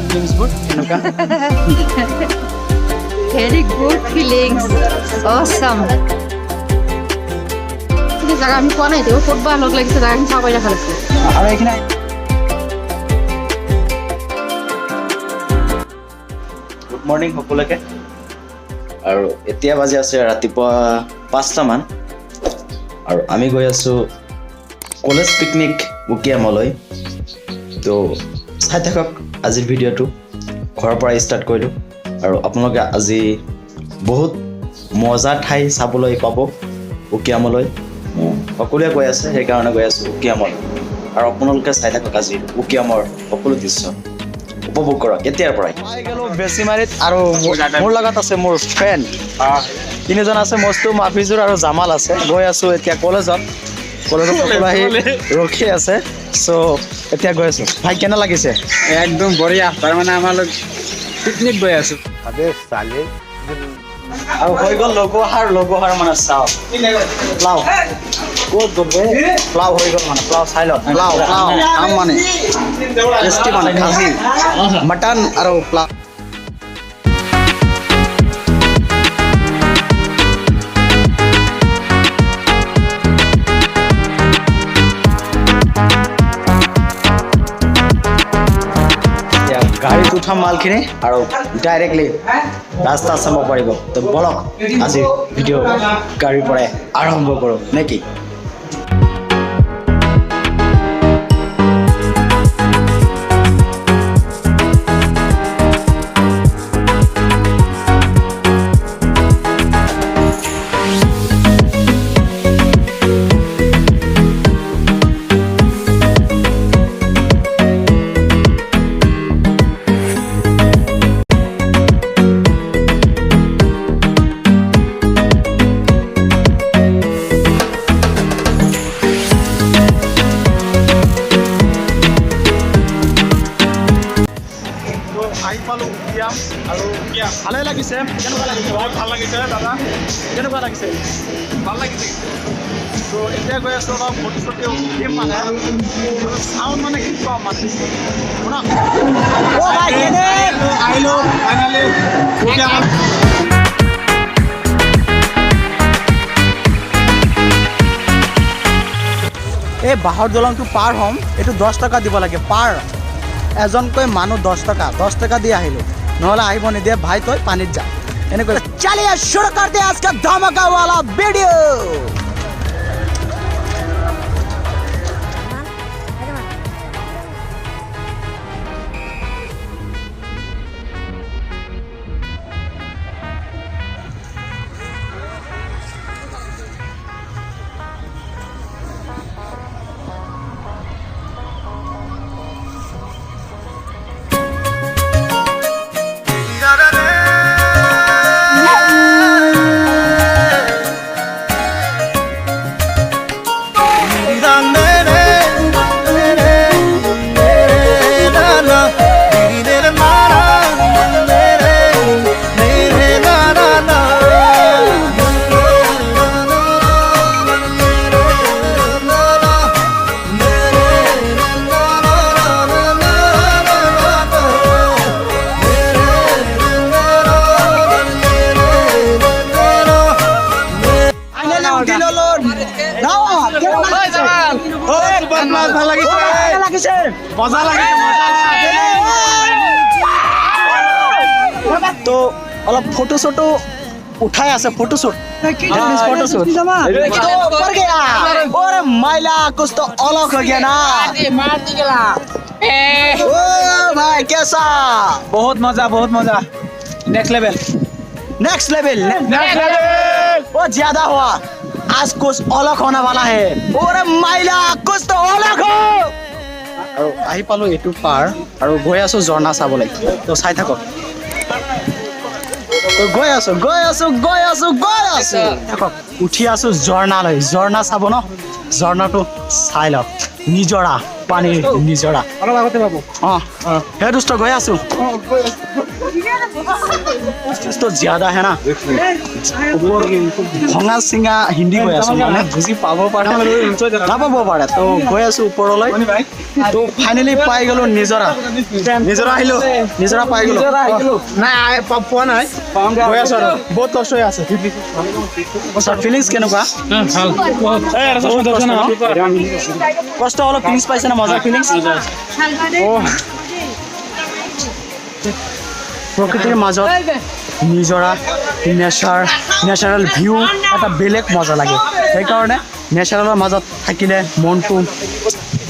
ফিলিংছবোৰ এনেকুৱা Very good feelings. Awesome. Ini jaga আমি কোৱা নাই দেও ফুটবল লগ লাগিছে জাগা আমি চাবই দেখা লাগিছে আৰু এইখিনি গুড মৰ্নিং সকলোকে আৰু এতিয়া বাজি আছে ৰাতিপুৱা 5টা মান আৰু আমি গৈ আছো কলেজ পিকনিক উকিয়ামলৈ তো চাই থাকক আজিৰ ভিডিঅ'টো ঘৰৰ পৰা ষ্টাৰ্ট কৰিলোঁ আৰু আপোনালোকে আজি বহুত মজা ঠাই চাবলৈ পাব উকিয়ামলৈ সকলোৱে গৈ আছে সেইকাৰণে গৈ আছোঁ উকিয়ামলৈ আৰু আপোনালোকে চাই থাকক আজি উকিয়ামৰ সকলো দৃশ্য উপভোগ কৰক এতিয়াৰ পৰাই পাই গ'লো বেছিমাৰিত আৰু মোৰ লগত আছে মোৰ ফ্ৰেণ্ড তিনিজন আছে মস্তু মাফিজুৰ আৰু জামাল আছে গৈ আছোঁ এতিয়া কলেজত আহি ৰখি আছে চ' এতিয়া গৈ আছোঁ ভাই কেনে লাগিছে একদম বঢ়িয়া তাৰমানে আমাৰ পিকনিক গৈ আছোঁ আৰু হৈ গ'ল লগোহাৰ মানে চাওক প্লাও ক'ত গ'ল প্লাও হৈ গ'ল মানে প্লাও চাই লওক প্লাও আম মানে টেষ্টি মানে খাচী মটন আৰু প্লাও গাড়ীত উঠাম মালখিনি আৰু ডাইৰেক্টলি ৰাস্তা চাব পাৰিব তো বলক আজি ভিডিঅ' গাড়ীৰ পৰাই আৰম্ভ কৰোঁ নে কি আহি পালোঁ উকিয়াম আৰু ভালে লাগিছে কেনেকুৱা লাগিছে বহুত ভাল লাগিছে দাদা কেনেকুৱা লাগিছে ভাল লাগিছে তো এতিয়া গৈ আছোঁ অলপ ফটো চটো উঠিম মানে চাউণ্ড মানে কি পাম মানে শুনক আহিলোঁ ফাইনেলি উকিয়াম এই বাঁহৰ দলংটো পাৰ হ'ম এইটো 10 টকা দিব লাগে পাৰ এজনকৈ মানুহ 10 টকা দি আহিলোঁ নহ'লে আহিব নিদিয়ে ভাই তই পানীত যা এনেকৈ চলিয়ে শুৰু কৰ দে আজকা ধমাকা वाला ভিডিঅ' তো অলপ ফটো চটো উঠাই আছে ফটো শ্বুট और मैला कुछ तो अलग हो गया ना ओ भाई कैसा बहुत मजा नेक्स्ट लेवल बहुत ज्यादा हुआ आज कुछ अलग होने वाला है और मैला कुछ तो अलग हो আৰু আহি পালোঁ এইটো পাৰ আৰু গৈ আছোঁ ঝৰ্ণা চাবলৈ তো চাই থাকক গৈ আছোঁ থাকক উঠি আছোঁ ঝৰ্ণালৈ ঝৰ্ণা চাব ন ঝৰ্ণাটো চাই লওক নিজৰা পানী নিজৰা অলপ আগতে পাব অঁ সেই দুষ্ট গৈ আছো तो ज्यादा है ना भঙা চিঙা হিন্দী কৈ আছো মানে বুজি পাব পাৰে নাপাব পাৰে তো গৈ আছো ওপৰলৈ তো ফাইনেলি পাই গলো নিজৰা আহিলো নিজৰা পাই গলো নাই পোৱা নাই গৈ আছো আৰু বহুত কষ্ট হৈ আছে ফিলিংছ কেনেকুৱা কষ্ট অলপ ফিলিংছ পাইছে না মজা ফিলিংছ প্ৰকৃতিৰ মাজত নিজৰা নেচাৰেল ভিউ এটা বেলেগ মজা লাগে সেইকাৰণে নেচাৰেলৰ মাজত থাকিলে মনটো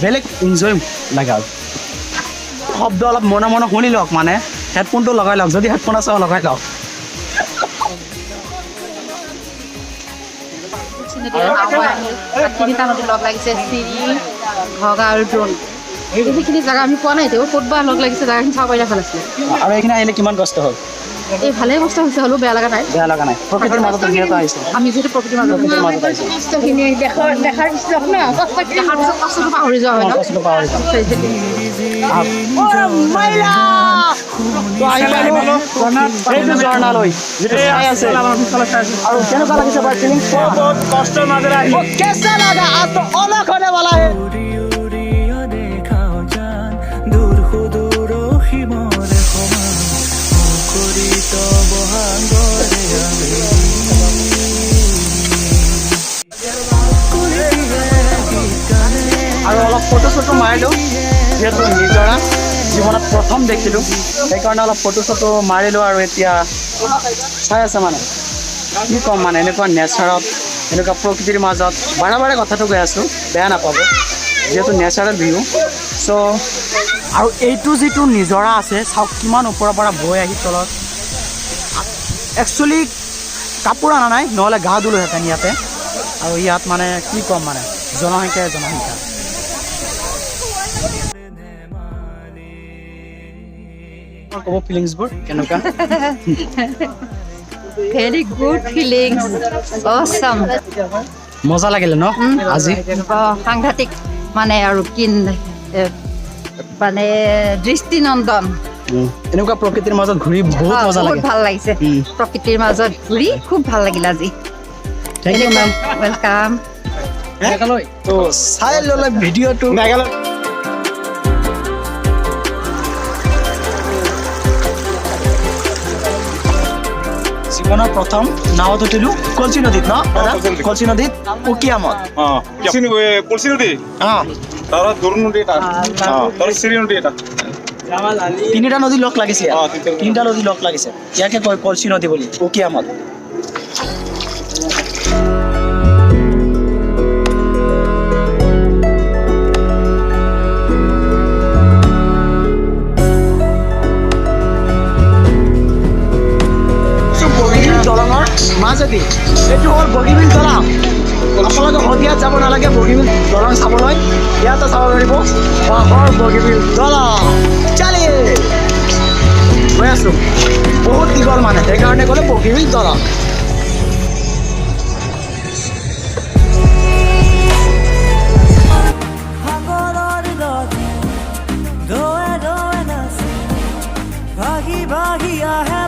বেলেগ এনজয় লাগে আৰু শব্দ অলপ মনে মনে শুনি লওক মানে হেডফোনটো লগাই লওক যদি হেডফোন আছে লগাই লওক তিনিটা নদী লগ লাগিছে চিৰি ঘগা আৰু ড্ৰোন সেইখিনি জেগা আমি পোৱা নাই তেওঁ ফুটবল লগ লাগিছে জেগাখিনি চাব পাৰিলে ভাল আছিলে আৰু এইখিনি আহিলে কিমান কষ্ট হ'ল এই ভালেই কষ্ট হৈছে হ'লেও বেয়া লগা নাই বেয়া লগা নাই প্ৰকৃতিৰ মাজত যিহেতু আহিছে আমি যিহেতু প্ৰকৃতিৰ মাজত আহিছে কষ্টখিনি দেখাৰ পিছত ন দেখাৰ পিছত কষ্টটো পাহৰি যোৱা হয় ন কষ্টটো পাহৰি যাম সেইটো ঝৰ্ণালৈ যিটো চাই আছে আৰু কেনেকুৱা লাগিছে বাৰু ফিলিংছ বহুত কষ্টৰ মাজেৰে আহিলো कैसा लगा आज तो अलग होने वाला है আৰু অলপ ফটো চটো মাৰিলোঁ যিহেতু নিজৰা জীৱনত প্ৰথম দেখিলোঁ সেইকাৰণে অলপ ফটো চটো মাৰিলোঁ আৰু এতিয়া চাই আছে মানে কি ক'ম মানে এনেকুৱা নেচাৰত এনেকুৱা প্ৰকৃতিৰ মাজত বাৰে বাৰে কথাটো কৈ আছোঁ বেয়া নাপাব যিহেতু নেচাৰেল ভিউ চ' আৰু এইটো যিটো নিজৰা আছে চাওক কিমান ওপৰৰ পৰা বৈ আহি তলত একচুৱেলি কাপোৰ অনা নাই নহ'লে গা ধুলোহেঁতেন ইয়াতে আৰু ইয়াত মানে কি ক'ম মানে জনসংখ্যা ক'ব ফিলিংছবোৰ কেনেকুৱা ভেৰি গুড ফিলিংছ অছম মজা লাগিলে ন আজি সাংঘাতিক মানে আৰু মানে দৃষ্টিনন্দন এনেকুৱা প্ৰকৃতিৰ মাজত ঘূৰি বহুত মজা লাগে ভাল লাগিছে প্ৰকৃতিৰ মাজত ঘূৰি খুব ভাল লাগিল আজি থেংক ইউ মেম ৱেলকাম তো চাই ল'লে ভিডিঅ'টো জীৱনৰ প্ৰথম নাৱত উঠিলোঁ কলচি নদীত ন কলচি নদীত উকিয়ামত কলচি নদী অঁ তাৰ দৰু নদী এটা তাৰ চিৰি নদী এটা তিনিটা নদী লগ লাগিছে তিনিটা নদী লগ লাগিছে ইয়াকে কয় কলচি নদী বুলি উকিয়ামত দলঙৰ মাজেদি এইটো হ'ল বগীবিল দলং আপোনালোকে শদিয়াত যাব নালাগে বগীবিল দলং চাবলৈ ইয়াতে চাব পাৰিব বাঁহৰ বগীবিল দলং চালি গৈ আছোঁ বহুত দীঘল মানে সেইকাৰণে ক'লে বগীবিল দলং ভাগি ভাগি আহে